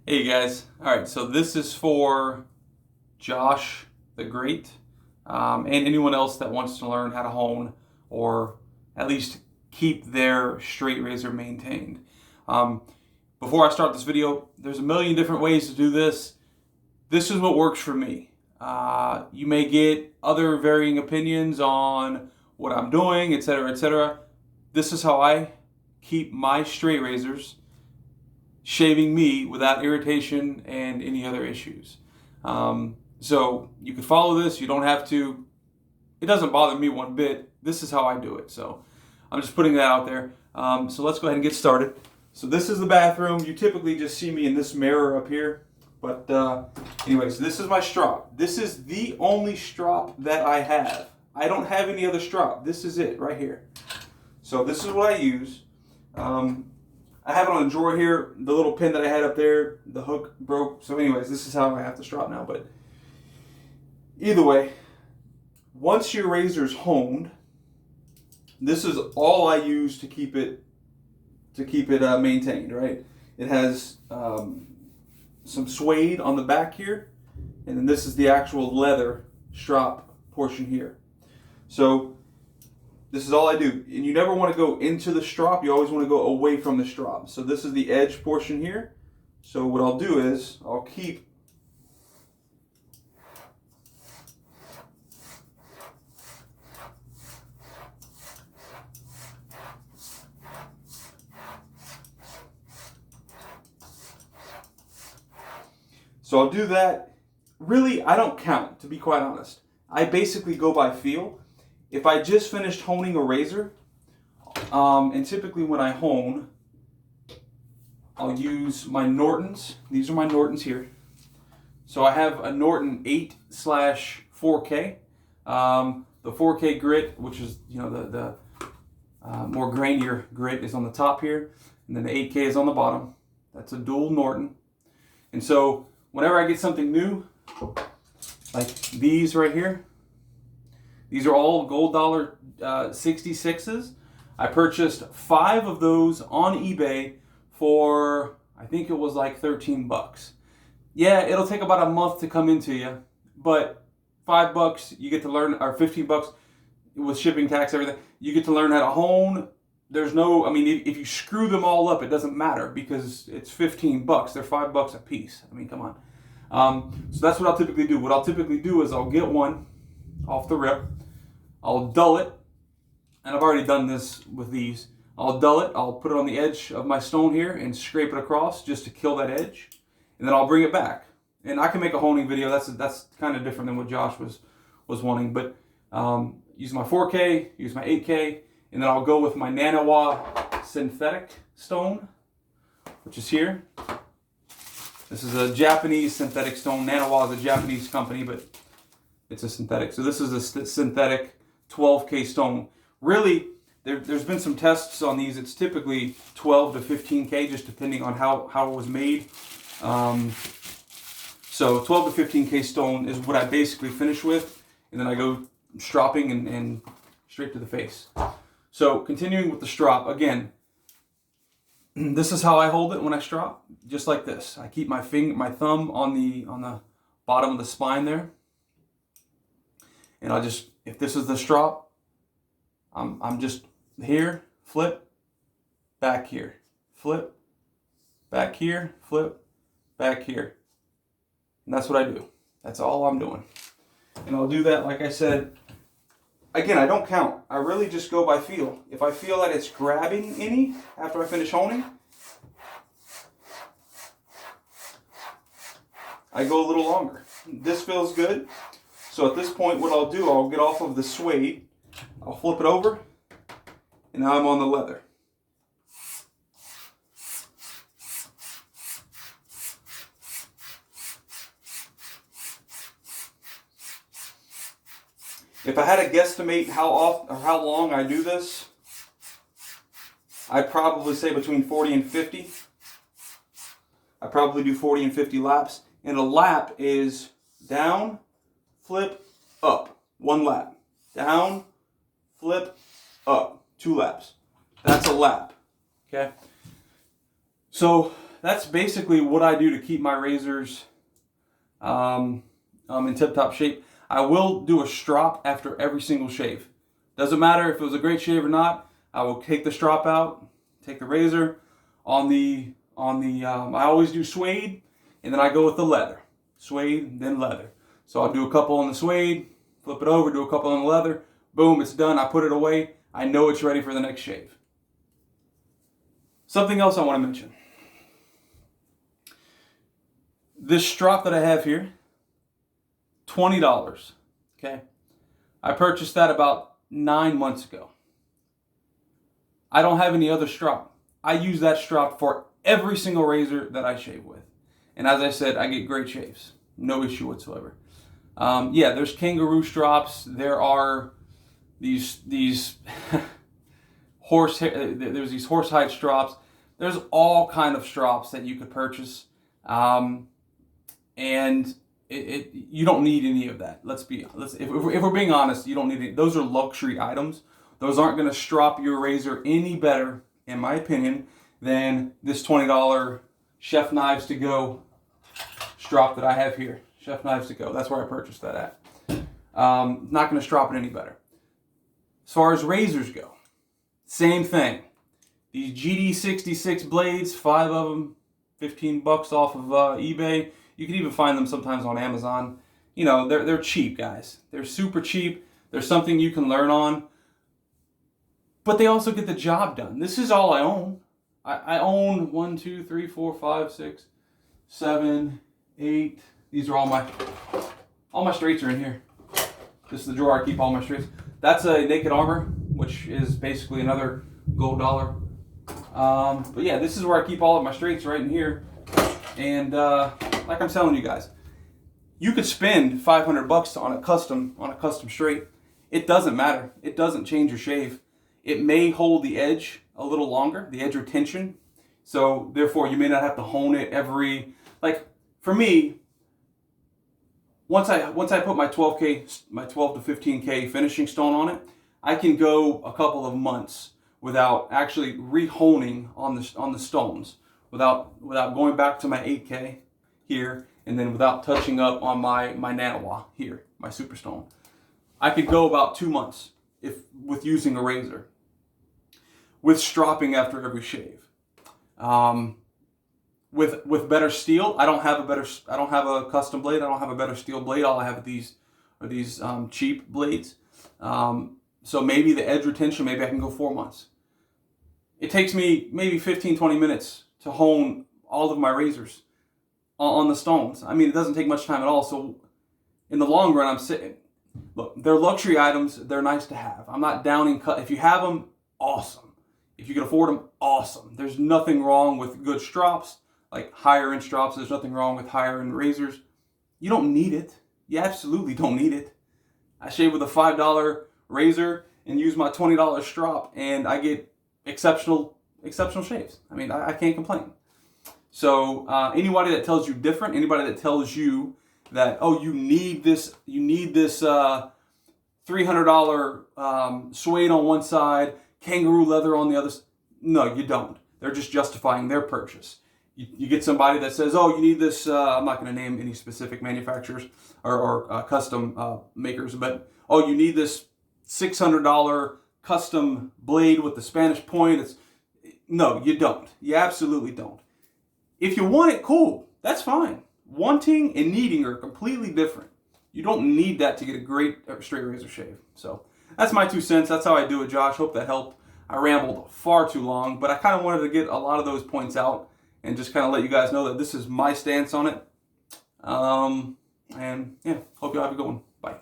Hey guys, alright, so this is for Josh the Great and anyone else that wants to learn how to hone or at least keep their straight razor maintained. Before I start this video, there's a million different ways to do this. This is what works for me. You may get other varying opinions on what I'm doing, etc., etc. This is how I keep my straight razors shaving me without irritation and any other issues. So you can follow this. You don't have to. It doesn't bother me one bit. This is how I do it. So I'm just putting that out there. So let's go ahead and get started. So this is the bathroom. You typically just see me in this mirror up here. But anyways, this is my strop. This is the only strop that I have. I don't have any other strop. This is it right here. So this is what I use. I have it on a drawer here. The little pin that I had up there, the hook broke. So anyways, this is how I have the strop now. But either way, once your razor's honed, this is all I use to keep it maintained, right? It has some suede on the back here, and then this is the actual leather strop portion here. So this is all I do. And you never want to go into the strop. You always want to go away from the strop. So this is the edge portion here. So what I'll do is I'll keep So I'll do that. Really, I don't count, to be quite honest. I basically go by feel. If I just finished honing a razor, and typically when I hone, I'll use my Nortons. These are my Nortons here. So I have a Norton 8/4K. The 4K grit, which is the more grainier grit, is on the top here, and then the 8K is on the bottom. That's a dual Norton. And so whenever I get something new, like these right here, these are all gold dollar 66s. I purchased 5 of those on eBay for, I think it was like 13 bucks. Yeah, it'll take about a month to come into you, but $5 you get to learn, or 15 bucks with shipping, tax, everything. You get to learn how to hone. There's no, I mean, if you screw them all up, it doesn't matter because it's 15 bucks. They're $5 a piece. I mean, come on. So that's what I'll typically do. What I'll typically do is I'll get one off the rip. I'll dull it, and I've already done this with these. I'll dull it. I'll put it on the edge of my stone here and scrape it across just to kill that edge, and then I'll bring it back. And I can make a honing video. That's kind of different than what Josh was wanting. But use my 4K, use my 8K, and then I'll go with my Nanawa synthetic stone, which is here. This is a Japanese synthetic stone. Nanawa is a Japanese company, but it's a synthetic. So this is a synthetic 12K stone. Really, there's been some tests on these. It's typically 12 to 15K, just depending on how it was made. So 12 to 15K stone is what I basically finish with, and then I go stropping and straight to the face. So continuing with the strop, again, this is how I hold it when I strop, just like this. I keep my thumb on the bottom of the spine there. And I'll just, if this is the strop, I'm just here, flip, back here, flip, back here, flip, back here. And that's what I do. That's all I'm doing. And I'll do that, like I said. Again, I don't count. I really just go by feel. If I feel that it's grabbing any after I finish honing, I go a little longer. This feels good. So at this point, what I'll do, I'll get off of the suede, I'll flip it over, and now I'm on the leather. If I had to guesstimate how often or how long I do this, I'd probably say between 40 and 50. I probably do 40 and 50 laps. And a lap is down, flip, up. 1 lap. Down, flip, up. 2 laps. That's a lap. Okay? So that's basically what I do to keep my razors in tip-top shape. I will do a strop after every single shave. Doesn't matter if it was a great shave or not. I will take the strop out, take the razor. I always do suede, and then I go with the leather. Suede, then leather. So I'll do a couple on the suede, flip it over, do a couple on the leather. Boom, it's done. I put it away. I know it's ready for the next shave. Something else I want to mention. This strop that I have here, $20. Okay, I purchased that about 9 months ago. I don't have any other strop. I use that strop for every single razor that I shave with. And as I said, I get great shaves. No issue whatsoever. Yeah, there's kangaroo strops. There are these there's these horsehide strops. There's all kind of strops that you could purchase. And you don't need any of that. If we're being honest, you don't need it. Those are luxury items. Those aren't going to strop your razor any better, in my opinion, than this $20 Chef Knives to Go strop that I have here. Chef Knives to Go. That's where I purchased that at. Not going to strop it any better. As far as razors go, same thing. These GD66 blades, 5 of them, $15 off of eBay. You can even find them sometimes on Amazon. You know, they're cheap, guys. They're super cheap. There's something you can learn on. But they also get the job done. This is all I own. I own 1, 2, 3, 4, 5, 6, 7, 8. These are all my straights are in here. This is the drawer I keep all my straights. That's a Naked Armor, which is basically another gold dollar. But yeah, this is where I keep all of my straights, right in here. And like I'm telling you guys, you could spend $500 on a custom straight. It doesn't matter. It doesn't change your shave. It may hold the edge a little longer, the edge retention. So therefore, you may not have to hone it every, like for me, once I put my 12 to 15K finishing stone on it, I can go a couple of months without actually re-honing on the stones, without going back to my 8K here, and then without touching up on my Nanawa here, my Superstone. I could go about 2 months with using a razor, with stropping after every shave. With better steel, I don't have a custom blade. I don't have a better steel blade. All I have are these cheap blades. So maybe the edge retention, maybe I can go 4 months. It takes me maybe 15-20 minutes to hone all of my razors on the stones. I mean, it doesn't take much time at all. So in the long run, look, they're luxury items. They're nice to have. I'm not downing cut. If you have them, awesome. If you can afford them, awesome. There's nothing wrong with good strops, like higher end strops. There's nothing wrong with higher end razors. You don't need it. You absolutely don't need it. I shave with a $5 razor and use my $20 strop, and I get exceptional shaves. I mean, I can't complain. So anybody that tells you different, anybody that tells you that, oh, you need this $300 suede on one side, kangaroo leather on the other. No, you don't. They're just justifying their purchase. You get somebody that says, oh, you need this, I'm not going to name any specific manufacturers or custom makers, but, oh, you need this $600 custom blade with the Spanish point. No, you don't. You absolutely don't. If you want it, cool. That's fine. Wanting and needing are completely different. You don't need that to get a great straight razor shave. So that's my 2 cents. That's how I do it, Josh. Hope that helped. I rambled far too long, but I kind of wanted to get a lot of those points out and just kind of let you guys know that this is my stance on it. And yeah, hope you all have a good one. Bye.